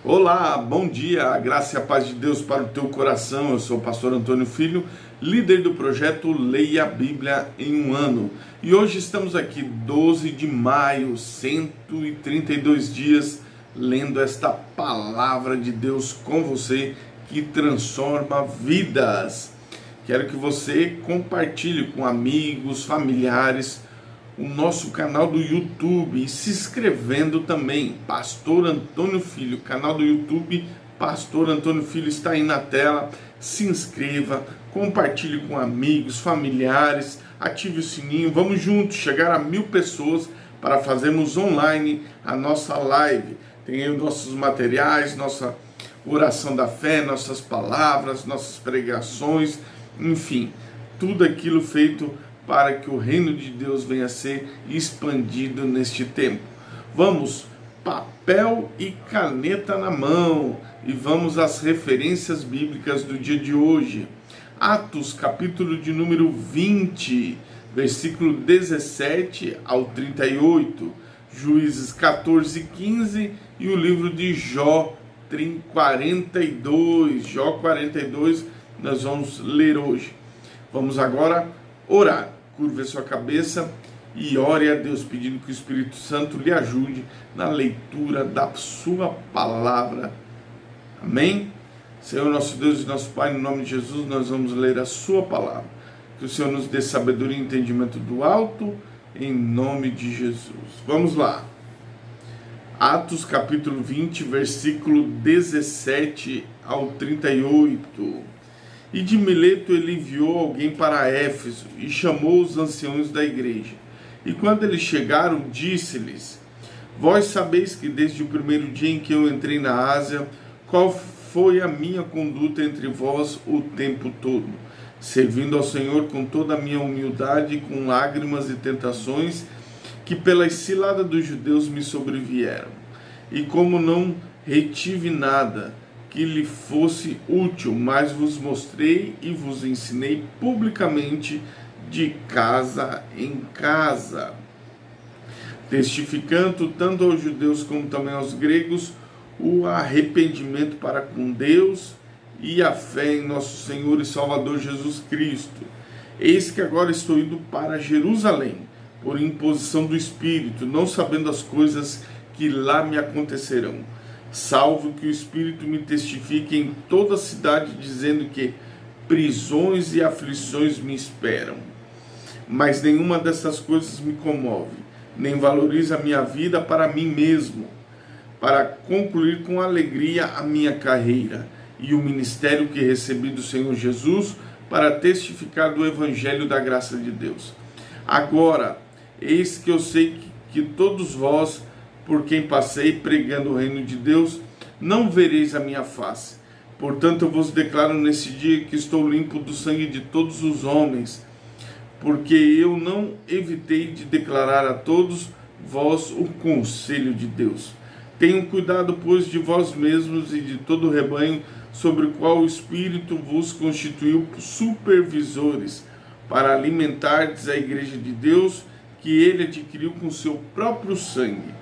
Olá, bom dia, a graça e a paz de Deus para o teu coração. Eu sou o pastor Antônio Filho, líder do projeto Leia a Bíblia em um Ano. E hoje estamos aqui, 12 de maio, 132 dias, lendo esta palavra de Deus com você que transforma vidas. Quero que você compartilhe com amigos, familiares, o nosso canal do YouTube e se inscrevendo também, Pastor Antônio Filho, canal do YouTube, Pastor Antônio Filho está aí na tela. Se inscreva, compartilhe com amigos, familiares, ative o sininho, vamos juntos chegar a 1000 pessoas para fazermos online a nossa live. Tem aí os nossos materiais, nossa oração da fé, nossas palavras, nossas pregações, enfim, tudo aquilo feito para que o reino de Deus venha a ser expandido neste tempo. Vamos, papel e caneta na mão, e vamos às referências bíblicas do dia de hoje. Atos, capítulo de número 20, versículo 17 ao 38. Juízes 14 e 15 e o livro de Jó 42. Jó 42 nós vamos ler hoje. Vamos agora orar. Curva a sua cabeça e ore a Deus pedindo que o Espírito Santo lhe ajude na leitura da sua palavra. Amém? Senhor nosso Deus e nosso Pai, no nome de Jesus, nós vamos ler a sua palavra. Que o Senhor nos dê sabedoria e entendimento do alto, em nome de Jesus. Vamos lá. Atos capítulo 20, versículo 17 ao 38. E de Mileto ele enviou alguém para Éfeso e chamou os anciãos da igreja. E quando eles chegaram, disse-lhes: Vós sabeis que desde o primeiro dia em que eu entrei na Ásia, qual foi a minha conduta entre vós o tempo todo, servindo ao Senhor com toda a minha humildade, com lágrimas e tentações que pelas ciladas dos judeus me sobrevieram. E como não retive nada que lhe fosse útil, mas vos mostrei e vos ensinei publicamente de casa em casa, testificando tanto aos judeus como também aos gregos o arrependimento para com Deus e a fé em nosso Senhor e Salvador Jesus Cristo. Eis que agora estou indo para Jerusalém, por imposição do Espírito, não sabendo as coisas que lá me acontecerão, salvo que o Espírito me testifique em toda a cidade, dizendo que prisões e aflições me esperam. Mas nenhuma dessas coisas me comove, nem valoriza a minha vida para mim mesmo, para concluir com alegria a minha carreira e o ministério que recebi do Senhor Jesus, para testificar do Evangelho da graça de Deus. Agora, eis que eu sei que todos vós, por quem passei pregando o reino de Deus, não vereis a minha face. Portanto, eu vos declaro nesse dia que estou limpo do sangue de todos os homens, porque eu não evitei de declarar a todos vós o conselho de Deus. Tenham cuidado, pois, de vós mesmos e de todo o rebanho sobre o qual o Espírito vos constituiu supervisores, para alimentardes a igreja de Deus, que ele adquiriu com seu próprio sangue.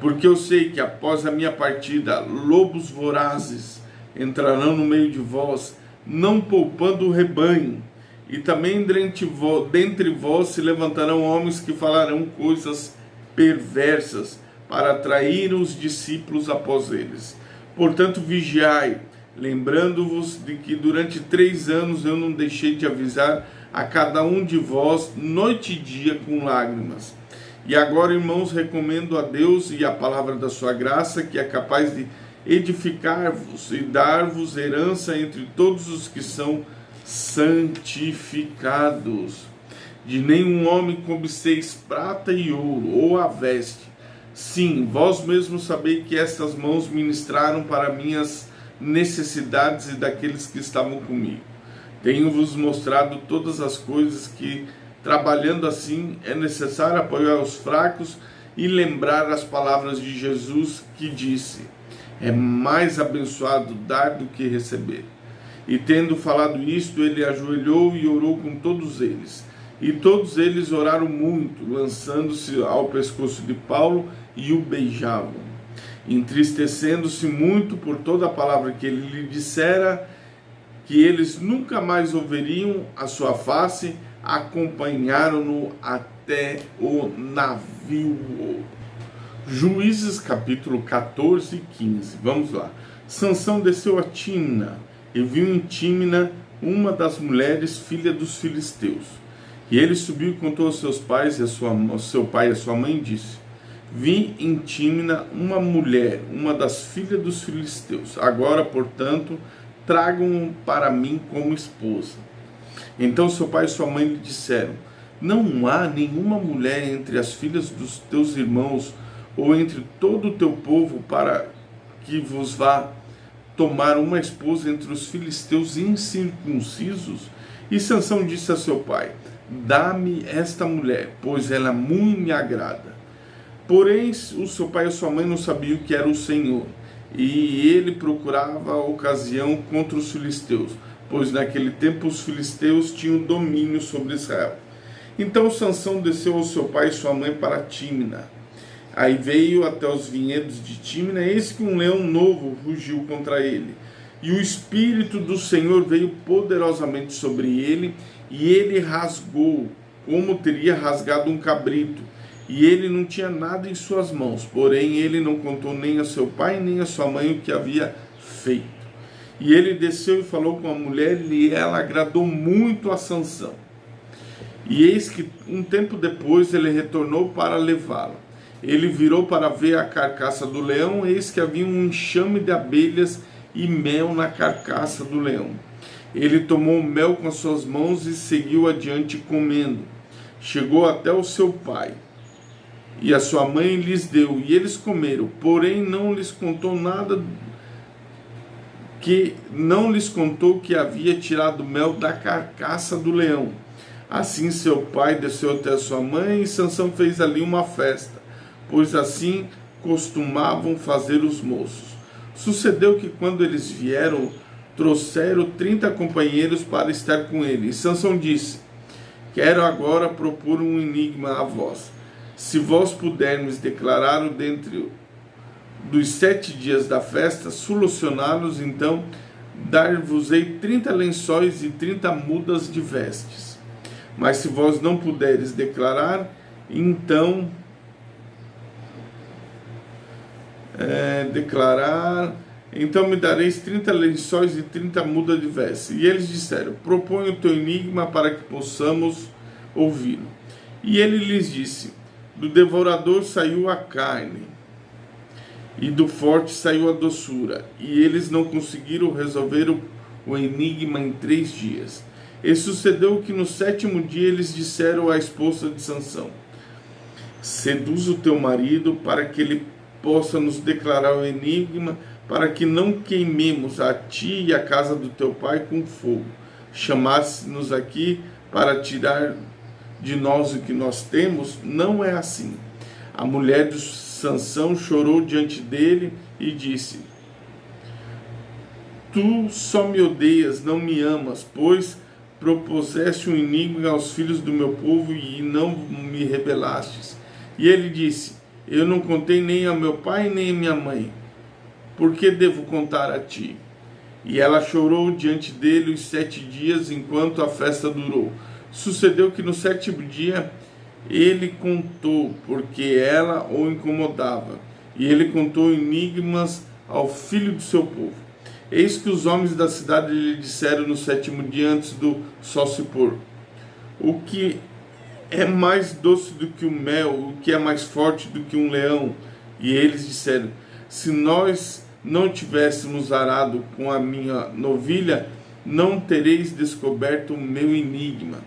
Porque eu sei que após a minha partida, lobos vorazes entrarão no meio de vós, não poupando o rebanho. E também dentre vós se levantarão homens que falarão coisas perversas, para atrair os discípulos após eles. Portanto, vigiai, lembrando-vos de que durante 3 anos eu não deixei de avisar a cada um de vós, noite e dia, com lágrimas. E agora, irmãos, recomendo a Deus e a palavra da sua graça, que é capaz de edificar-vos e dar-vos herança entre todos os que são santificados. De nenhum homem cobiceis prata e ouro, ou a veste. Sim, vós mesmos sabeis que estas mãos ministraram para minhas necessidades e daqueles que estavam comigo. Tenho-vos mostrado todas as coisas que, trabalhando assim, é necessário apoiar os fracos e lembrar as palavras de Jesus, que disse: é mais abençoado dar do que receber. E tendo falado isto, ele ajoelhou e orou com todos eles. E todos eles oraram muito, lançando-se ao pescoço de Paulo e o beijavam. entristecendo-se muito por toda a palavra que ele lhe dissera, que eles nunca mais ouveriam a sua face, acompanharam-no até o navio. Juízes capítulo 14 e 15. Vamos lá. Sansão desceu a Tímina e viu em Tímina uma das mulheres, filha dos filisteus. E ele subiu e contou aos seus pais e seu pai e a sua mãe, e disse: vi em Tímina uma mulher, uma das filhas dos filisteus. Agora, portanto, tragam-o para mim como esposa. Então seu pai e sua mãe lhe disseram: não há nenhuma mulher entre as filhas dos teus irmãos ou entre todo o teu povo para que vos vá tomar uma esposa entre os filisteus incircuncisos? E Sansão disse a seu pai: dá-me esta mulher, pois ela muito me agrada. Porém, o seu pai e a sua mãe não sabiam que era o Senhor, e ele procurava a ocasião contra os filisteus, pois naquele tempo os filisteus tinham domínio sobre Israel. Então Sansão desceu ao seu pai e sua mãe para Tímina. Aí veio até os vinhedos de Tímina, eis que um leão novo rugiu contra ele. E o Espírito do Senhor veio poderosamente sobre ele, e ele rasgou, como teria rasgado um cabrito. E ele não tinha nada em suas mãos, porém ele não contou nem a seu pai nem a sua mãe o que havia feito. E ele desceu e falou com a mulher, e ela agradou muito a Sansão. E eis que um tempo depois ele retornou para levá-la. Ele virou para ver a carcaça do leão, eis que havia um enxame de abelhas e mel na carcaça do leão. Ele tomou o mel com as suas mãos e seguiu adiante comendo. Chegou até o seu pai, e a sua mãe lhes deu, e eles comeram, porém não lhes contou que havia tirado mel da carcaça do leão. Assim seu pai desceu até a sua mãe, e Sansão fez ali uma festa, pois assim costumavam fazer os moços. Sucedeu que quando eles vieram, trouxeram 30 companheiros para estar com ele. E Sansão disse: quero agora propor um enigma a vós. Se vós pudermos declará-lo dentro dos 7 dias da festa, solucioná-los, então dar-vos-ei 30 lençóis e 30 mudas de vestes. Mas se vós não puderes declarar, então me dareis 30 lençóis e 30 mudas de vestes. E eles disseram: propõe o teu enigma para que possamos ouvi-lo. E ele lhes disse: do devorador saiu a carne, e do forte saiu a doçura, e eles não conseguiram resolver o enigma em 3 dias. E sucedeu que no 7º dia eles disseram à esposa de Sansão: seduz o teu marido para que ele possa nos declarar o enigma, para que não queimemos a ti e a casa do teu pai com fogo. Chamaste-nos aqui para tirar de nós o que nós temos? Não é assim. A mulher de Sansão chorou diante dele e disse: tu só me odeias, não me amas, pois propuseste um enigma aos filhos do meu povo e não me revelastes. E ele disse: eu não contei nem a meu pai nem a minha mãe, por que devo contar a ti? E ela chorou diante dele os 7 dias, enquanto a festa durou. Sucedeu que no 7º dia ele contou, porque ela o incomodava, e ele contou enigmas ao filho do seu povo. Eis que os homens da cidade lhe disseram no 7º dia, antes do sol se pôr: o que é mais doce do que o mel, o que é mais forte do que um leão? E eles disseram: se nós não tivéssemos arado com a minha novilha, não tereis descoberto o meu enigma.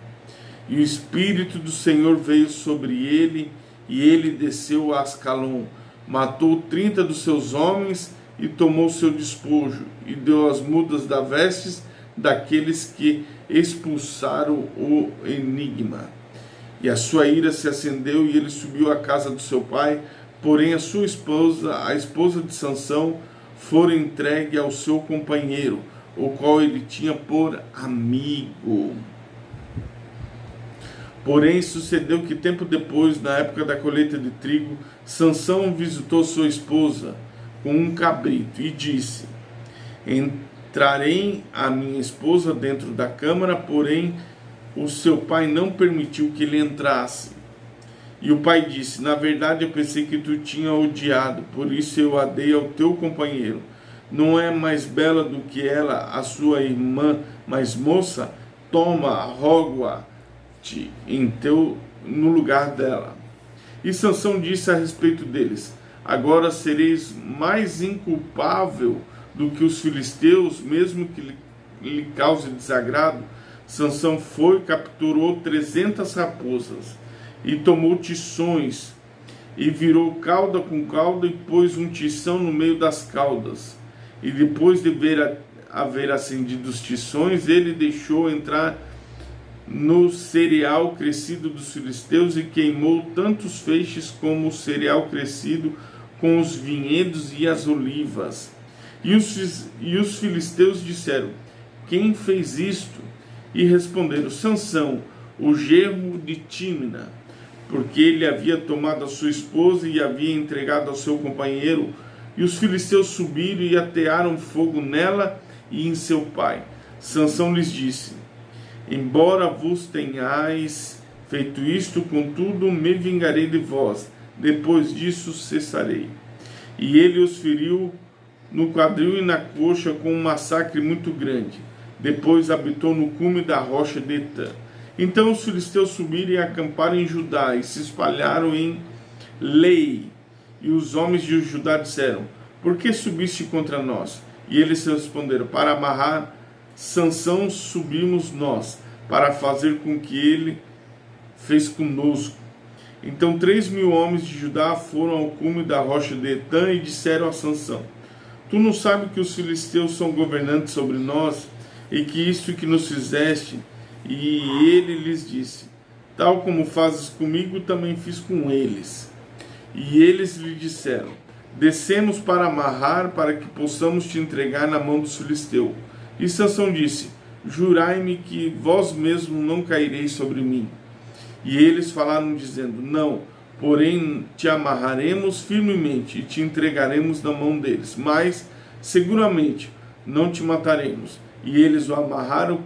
E o Espírito do Senhor veio sobre ele, e ele desceu a Ascalon, matou 30 dos seus homens e tomou seu despojo, e deu as mudas das vestes daqueles que expulsaram o enigma. E a sua ira se acendeu, e ele subiu à casa do seu pai, porém a sua esposa, a esposa de Sansão, fora entregue ao seu companheiro, o qual ele tinha por amigo. Porém, sucedeu que tempo depois, na época da colheita de trigo, Sansão visitou sua esposa, com um cabrito e disse: entrarei a minha esposa dentro da câmara, porém o seu pai não permitiu que ele entrasse. E o pai disse: na verdade eu pensei que tu tinha odiado, por isso eu a dei ao teu companheiro. Não é mais bela do que ela, a sua irmã mais moça? Toma, rogo-a-te no lugar dela. E Sansão disse a respeito deles: agora sereis mais inculpável do que os filisteus, mesmo que lhe cause desagrado. Sansão foi, capturou 300 raposas e tomou tições e virou cauda com cauda e pôs um tição no meio das caudas. E depois de haver acendido os tições, ele deixou entrar no cereal crescido dos filisteus e queimou tanto os feixes como o cereal crescido com os vinhedos e as olivas. E os filisteus disseram: quem fez isto? E responderam: Sansão, o genro de Tímina, porque ele havia tomado a sua esposa e havia entregado ao seu companheiro. E os filisteus subiram e atearam fogo nela e em seu pai. Sansão lhes disse: embora vos tenhais feito isto, contudo me vingarei de vós, depois disso cessarei. E ele os feriu no quadril e na coxa com um massacre muito grande. Depois habitou no cume da rocha de Etã. Então os filisteus subiram e acamparam em Judá e se espalharam em Lei. E os homens de Judá disseram: por que subiste contra nós? E eles responderam: para amarrar Sansão subimos nós, para fazer com que ele fez conosco. Então 3.000 homens de Judá foram ao cume da rocha de Etã e disseram a Sansão: tu não sabes que os filisteus são governantes sobre nós, e que isto que nos fizeste? E ele lhes disse: tal como fazes comigo, também fiz com eles. E eles lhe disseram: descemos para amarrar, para que possamos te entregar na mão dos filisteus. E Sansão disse: jurai-me que vós mesmos não caireis sobre mim. E eles falaram dizendo: não, porém te amarraremos firmemente e te entregaremos na mão deles, mas seguramente não te mataremos. E eles o amarraram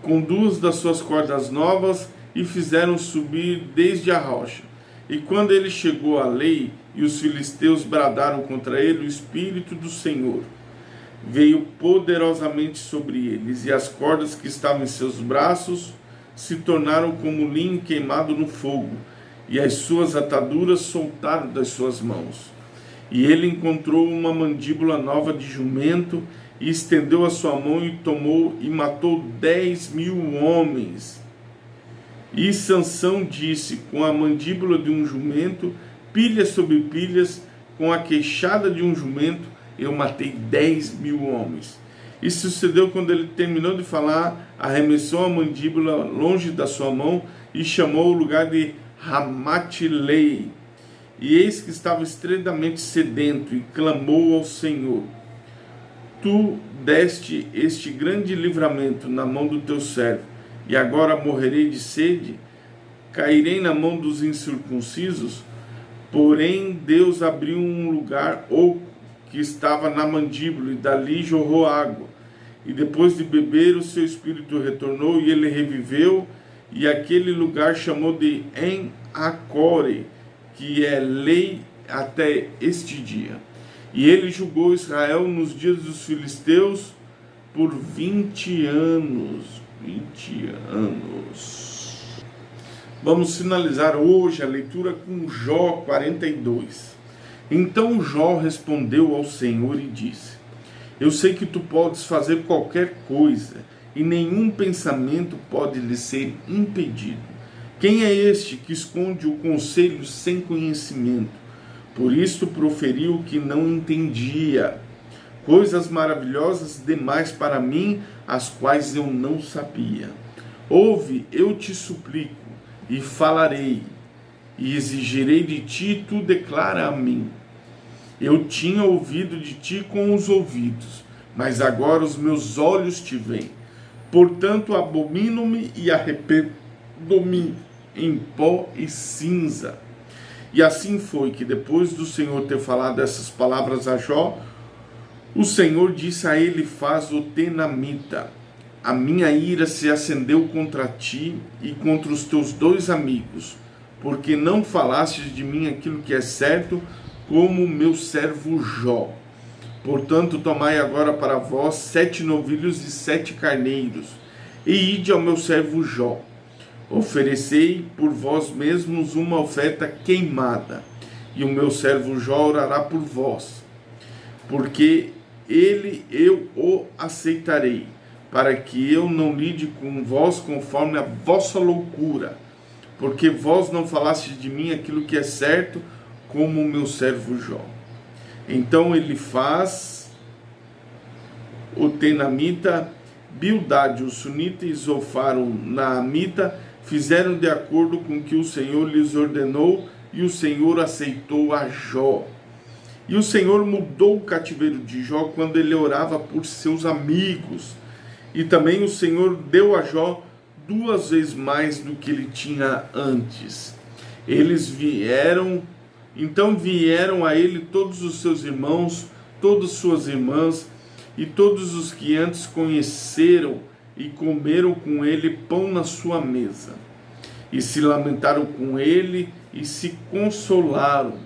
com 2 das suas cordas novas e fizeram subir desde a rocha. E quando ele chegou à Lei e os filisteus bradaram contra ele, o Espírito do Senhor veio poderosamente sobre eles, e as cordas que estavam em seus braços se tornaram como linho queimado no fogo, e as suas ataduras soltaram das suas mãos. E ele encontrou uma mandíbula nova de jumento, e estendeu a sua mão e tomou e matou 10.000 homens. E Sansão disse: com a mandíbula de um jumento, pilhas sobre pilhas, com a queixada de um jumento, eu matei 10.000 homens. E sucedeu quando ele terminou de falar, arremessou a mandíbula longe da sua mão e chamou o lugar de Ramatilei. E eis que estava extremamente sedento e clamou ao Senhor: tu deste este grande livramento na mão do teu servo, e agora morrerei de sede? Cairei na mão dos incircuncisos? Porém Deus abriu um lugar oco que estava na mandíbula, e dali jorrou água. E depois de beber, o seu espírito retornou, e ele reviveu, e aquele lugar chamou de En-Acore, que é Lei até este dia. E ele julgou Israel nos dias dos filisteus por 20 anos. 20 anos. Vamos finalizar hoje a leitura com Jó 42. Então Jó respondeu ao Senhor e disse: eu sei que tu podes fazer qualquer coisa, e nenhum pensamento pode lhe ser impedido. Quem é este que esconde o conselho sem conhecimento? Por isto proferiu o que não entendia, coisas maravilhosas demais para mim, as quais eu não sabia. Ouve, eu te suplico, e falarei, e exigirei de ti, tu declara a mim. Eu tinha ouvido de ti com os ouvidos, mas agora os meus olhos te veem. Portanto, abomino-me e arrependo-me em pó e cinza. E assim foi que depois do Senhor ter falado essas palavras a Jó, o Senhor disse a Elifaz o Tenamita: a minha ira se acendeu contra ti e contra os teus 2 amigos, porque não falastes de mim aquilo que é certo, como o meu servo Jó. Portanto, tomai agora para vós 7 novilhos e 7 carneiros, e ide ao meu servo Jó. Oferecei por vós mesmos uma oferta queimada, e o meu servo Jó orará por vós, porque eu o aceitarei, para que eu não lide com vós conforme a vossa loucura, porque vós não falastes de mim aquilo que é certo, como o meu servo Jó. Então Elifaz, o Tenamita, Bildade, o Sunita, e Zofar, o Naamita, fizeram de acordo com o que o Senhor lhes ordenou, e o Senhor aceitou a Jó. E o Senhor mudou o cativeiro de Jó quando ele orava por seus amigos. E também o Senhor deu a Jó 2 vezes mais do que ele tinha antes. Então vieram a ele todos os seus irmãos, todas suas irmãs, e todos os que antes conheceram, e comeram com ele pão na sua mesa. E se lamentaram com ele, e se consolaram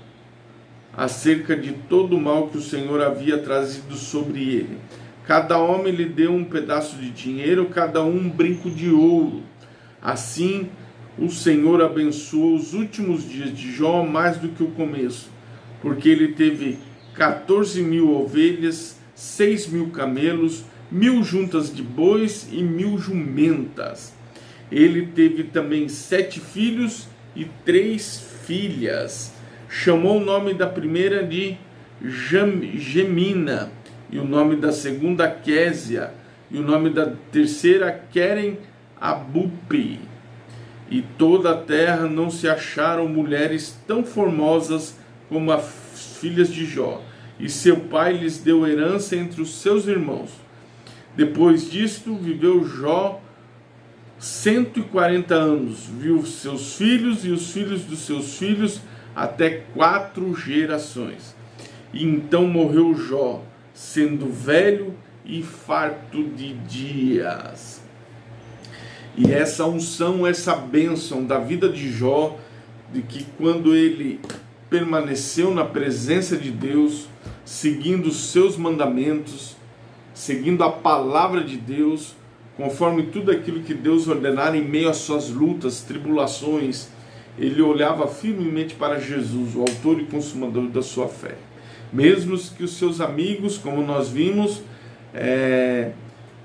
acerca de todo o mal que o Senhor havia trazido sobre ele. Cada homem lhe deu um pedaço de dinheiro, cada um brinco de ouro. Assim, o Senhor abençoou os últimos dias de Jó mais do que o começo, porque ele teve 14.000 ovelhas, 6.000 camelos, 1.000 juntas de bois e 1.000 jumentas. Ele teve também 7 filhos e 3 filhas. Chamou o nome da primeira de Gemina, e o nome da segunda Késia, e o nome da terceira Querem Abupi. E toda a terra não se acharam mulheres tão formosas como as filhas de Jó, e seu pai lhes deu herança entre os seus irmãos. Depois disto, viveu Jó 140 anos, viu seus filhos e os filhos dos seus filhos até 4 gerações. E então morreu Jó, sendo velho e farto de dias. E essa unção, essa bênção da vida de Jó, de que quando ele permaneceu na presença de Deus, seguindo os seus mandamentos, seguindo a palavra de Deus, conforme tudo aquilo que Deus ordenara em meio às suas lutas, tribulações, ele olhava firmemente para Jesus, o autor e consumador da sua fé. Mesmo que os seus amigos, como nós vimos,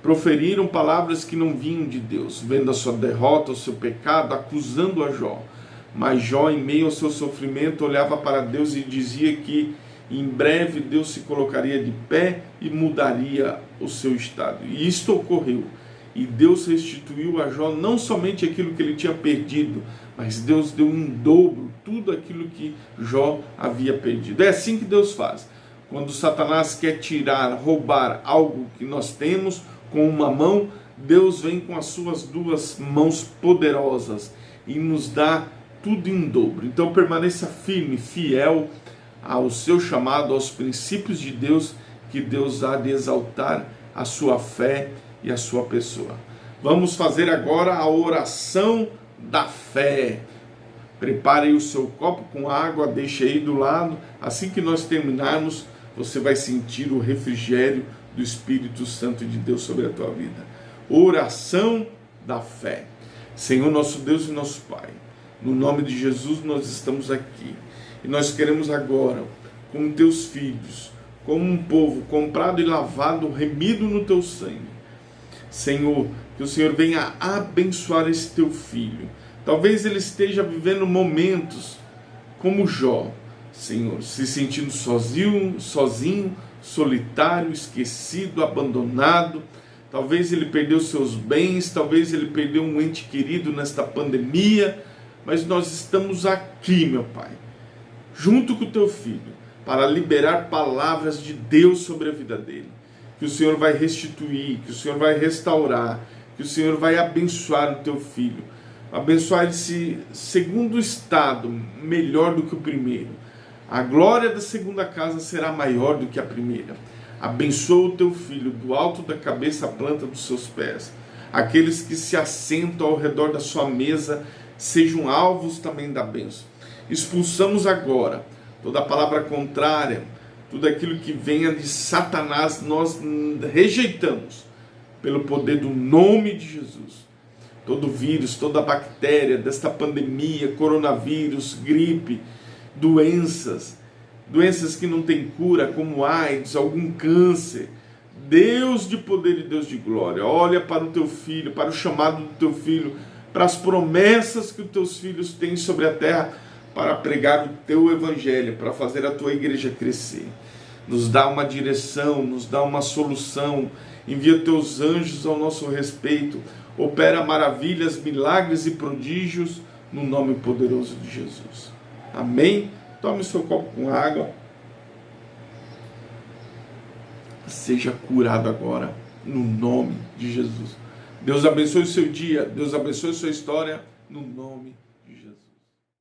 proferiram palavras que não vinham de Deus, vendo a sua derrota, o seu pecado, acusando a Jó. Mas Jó, em meio ao seu sofrimento, olhava para Deus e dizia que em breve Deus se colocaria de pé e mudaria o seu estado. E isto ocorreu. E Deus restituiu a Jó não somente aquilo que ele tinha perdido, mas Deus deu em dobro tudo aquilo que Jó havia perdido. É assim que Deus faz. Quando Satanás quer tirar, roubar algo que nós temos com uma mão, Deus vem com as suas 2 mãos poderosas e nos dá tudo em dobro. Então permaneça firme, fiel ao seu chamado, aos princípios de Deus, que Deus há de exaltar a sua fé e a sua pessoa. Vamos fazer agora a oração da fé. Prepare aí o seu copo com água, deixe aí do lado. Assim que nós terminarmos, você vai sentir o refrigério do Espírito Santo de Deus sobre a tua vida. Oração da fé. Senhor, nosso Deus e nosso Pai, no nome de Jesus nós estamos aqui. E nós queremos agora, como teus filhos, como um povo comprado e lavado, remido no teu sangue, Senhor, que o Senhor venha abençoar esse teu filho. Talvez ele esteja vivendo momentos como Jó, Senhor, se sentindo sozinho, solitário, esquecido, abandonado. Talvez ele perdeu seus bens, talvez ele perdeu um ente querido nesta pandemia, mas nós estamos aqui, meu Pai, junto com o teu filho, para liberar palavras de Deus sobre a vida dele. Que o Senhor vai restituir, que o Senhor vai restaurar, que o Senhor vai abençoar o teu filho. abençoar esse segundo estado melhor do que o primeiro. A glória da segunda casa será maior do que a primeira. Abençoa o teu filho do alto da cabeça à planta dos seus pés. Aqueles que se assentam ao redor da sua mesa sejam alvos também da bênção. Expulsamos agora toda palavra contrária, tudo aquilo que venha de Satanás, nós rejeitamos pelo poder do nome de Jesus. Todo vírus, toda bactéria desta pandemia, coronavírus, gripe, doenças que não têm cura, como AIDS, algum câncer. Deus de poder e Deus de glória, olha para o teu filho, para o chamado do teu filho, para as promessas que os teus filhos têm sobre a terra, para pregar o teu evangelho, para fazer a tua igreja crescer. Nos dá uma direção, nos dá uma solução, envia teus anjos ao nosso respeito, opera maravilhas, milagres e prodígios, no nome poderoso de Jesus. Amém? Tome o seu copo com água. Seja curado agora, no nome de Jesus. Deus abençoe o seu dia, Deus abençoe a sua história, no nome